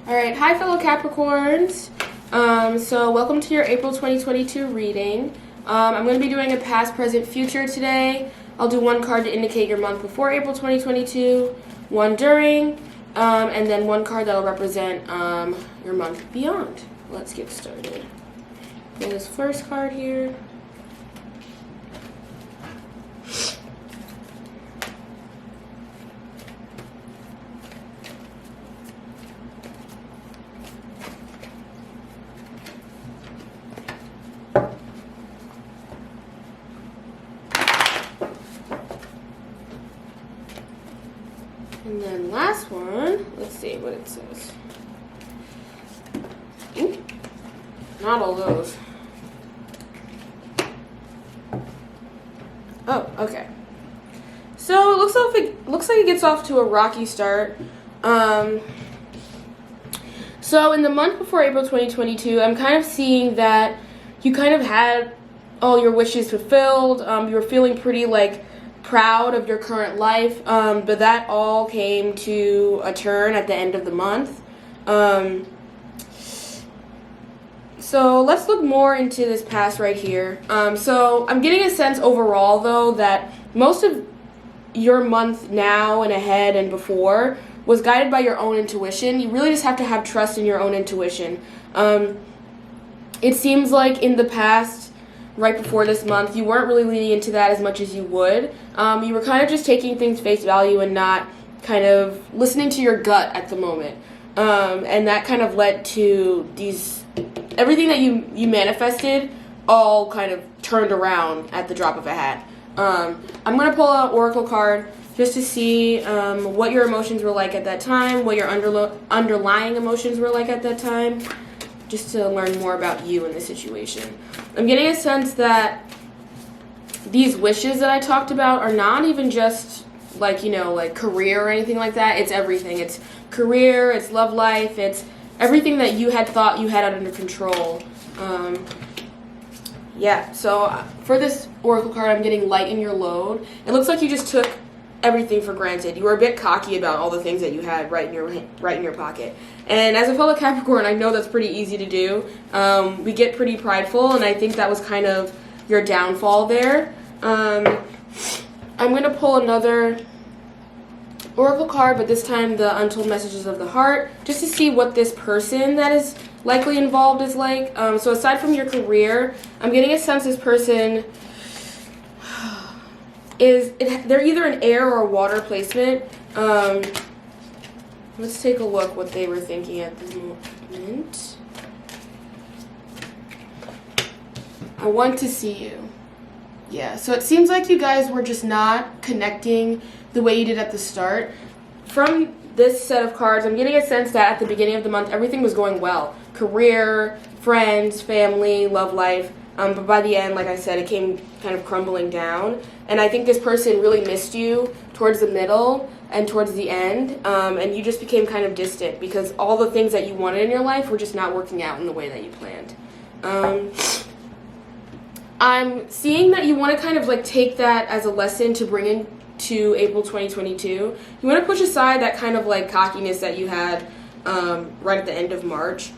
Alright, hi fellow Capricorns. So welcome to your April 2022 reading. I'm going to be doing a past, present, future today. I'll do one card to indicate your month before April 2022, one during, and then one card that will represent your month beyond. Let's get started. Get this first card here. And then last one, let's see what it says. Ooh, not all those. Oh, okay. So it looks like it gets off to a rocky start. So in the month before April 2022, I'm kind of seeing that you kind of had all your wishes fulfilled. You were feeling pretty proud of your current life, but that all came to a turn at the end of the month. So let's look more into this past right here. So I'm getting a sense overall, though, that most of your month now and ahead and before was guided by your own intuition. You really just have to have trust in your own intuition. It seems like in the past, right before this month, you weren't really leaning into that as much as you would. You were kind of just taking things face value and not kind of listening to your gut at the moment. And that kind of led to everything that you manifested all kind of turned around at the drop of a hat. I'm going to pull out Oracle card just to see what your emotions were like at that time, what your underlying emotions were like at that time, just to learn more about you in the situation. I'm getting a sense that these wishes that I talked about are not even just career or anything like that. It's everything. It's career, it's love life, it's everything that you had thought you had under control. So for this Oracle card, I'm getting lighten your load. It looks like you just took everything for granted. You were a bit cocky about all the things that you had right in your pocket. And as a fellow Capricorn, I know that's pretty easy to do. We get pretty prideful, and I think that was kind of your downfall there. I'm going to pull another Oracle card, but this time the Untold Messages of the Heart, just to see what this person that is likely involved is like. So aside from your career, I'm getting a sense this person they're either an air or a water placement. Let's take a look what they were thinking at this moment. I want to see you. Yeah, so it seems like you guys were just not connecting the way you did at the start. From this set of cards, I'm getting a sense that at the beginning of the month, everything was going well. Career, friends, family, love life. But by the end, like I said, it came kind of crumbling down. And I think this person really missed you towards the middle and towards the end. And you just became kind of distant because all the things that you wanted in your life were just not working out in the way that you planned. I'm seeing that you want to kind of take that as a lesson to bring into April 2022. You want to push aside that kind of cockiness that you had right at the end of March.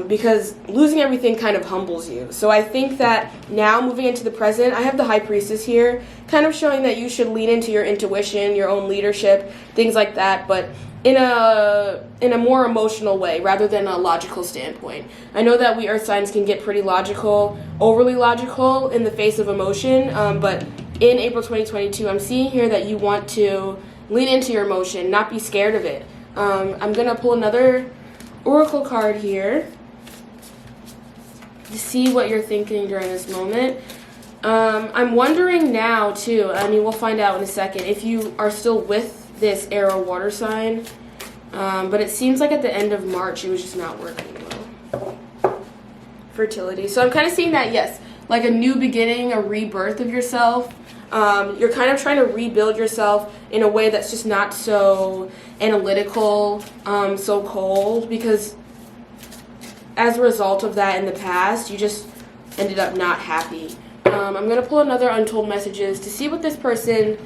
Because losing everything kind of humbles you. So I think that now moving into the present, I have the High Priestess here, kind of showing that you should lean into your intuition, your own leadership, things like that, but in a more emotional way rather than a logical standpoint. I know that we Earth signs can get pretty logical, overly logical in the face of emotion, but in April 2022, I'm seeing here that you want to lean into your emotion, not be scared of it. I'm going to pull another Oracle card here to see what you're thinking during this moment. I'm wondering now too, we'll find out in a second, if you are still with this Arrow water sign, but it seems like at the end of March it was just not working well. Fertility. So I'm kind of seeing that, yes, like a new beginning, a rebirth of yourself. You're kind of trying to rebuild yourself in a way that's just not so analytical, so cold, because as a result of that in the past, you just ended up not happy. I'm going to pull another Untold Messages to see what this person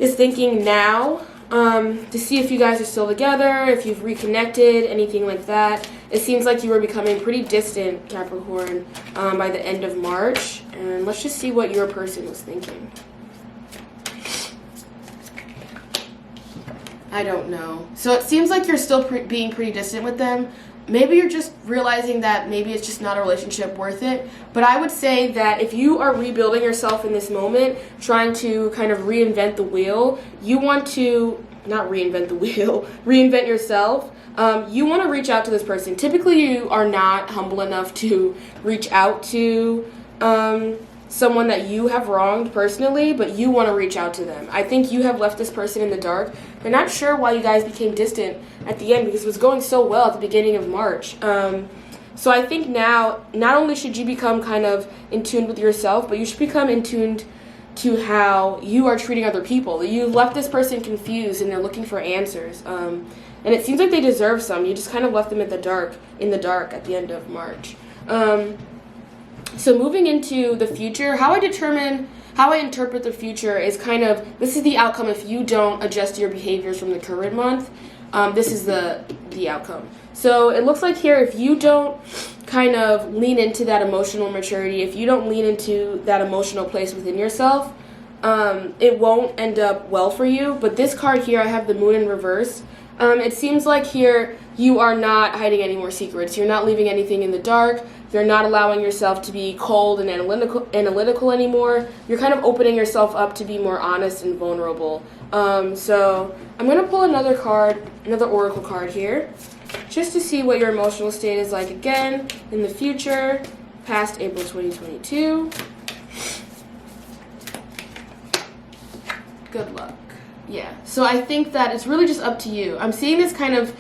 is thinking now to see if you guys are still together, if you've reconnected, anything like that. It seems like you were becoming pretty distant, Capricorn, by the end of March. And let's just see what your person was thinking. I don't know. So it seems like you're still being pretty distant with them. Maybe you're just realizing that maybe it's just not a relationship worth it. But I would say that if you are rebuilding yourself in this moment, trying to kind of reinvent the wheel, you want to, not reinvent the wheel, reinvent yourself. You want to reach out to this person. Typically, you are not humble enough to reach out to someone that you have wronged personally, but you want to reach out to them. I think you have left this person in the dark. They're not sure why you guys became distant at the end because it was going so well at the beginning of March. So I think now, not only should you become kind of in tune with yourself, but you should become in tune to how you are treating other people. You left this person confused and they're looking for answers. And it seems like they deserve some. You just kind of left them in the dark at the end of March. So moving into the future, how I interpret the future is kind of, this is the outcome if you don't adjust your behaviors from the current month. This is the outcome. So it looks like here, if you don't kind of lean into that emotional maturity, if you don't lean into that emotional place within yourself, it won't end up well for you. But this card here, I have the moon in reverse. It seems like here you are not hiding any more secrets. You're not leaving anything in the dark. You're not allowing yourself to be cold and analytical anymore. You're kind of opening yourself up to be more honest and vulnerable. So I'm going to pull another card, another oracle card here, just to see what your emotional state is like again in the future, past April 2022. Good luck. Yeah, so I think that it's really just up to you. I'm seeing this kind of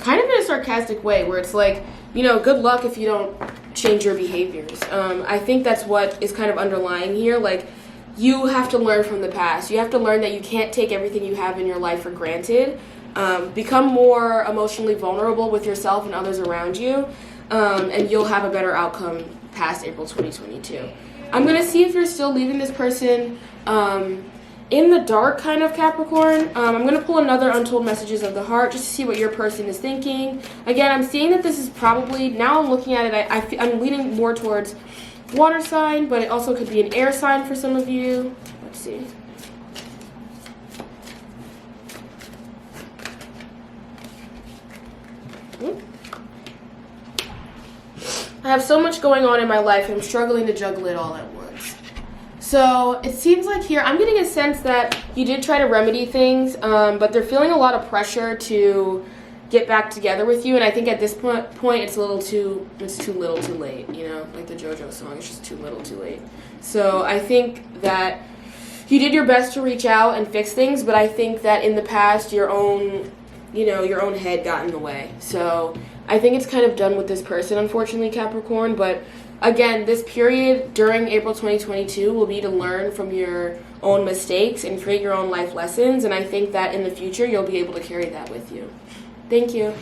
in a sarcastic way where it's like, good luck if you don't change your behaviors. I think that's what is kind of underlying here. Like, you have to learn from the past. You have to learn that you can't take everything you have in your life for granted. Become more emotionally vulnerable with yourself and others around you, and you'll have a better outcome past April 2022. I'm going to see if you're still leaving this person in the dark, kind of, Capricorn. I'm going to pull another Untold Messages of the Heart just to see what your person is thinking. Again, I'm seeing that this is probably, now I'm looking at it, I'm leaning more towards water sign, but it also could be an air sign for some of you. Let's see. I have so much going on in my life, I'm struggling to juggle it all at once. So it seems like here, I'm getting a sense that you did try to remedy things, but they're feeling a lot of pressure to get back together with you. And I think at this point, it's too little too late, like the JoJo song, it's just too little too late. So I think that you did your best to reach out and fix things, but I think that in the past, your own head got in the way. So I think it's kind of done with this person, unfortunately, Capricorn, but again, this period during April 2022 will be to learn from your own mistakes and create your own life lessons, and I think that in the future you'll be able to carry that with you. Thank you.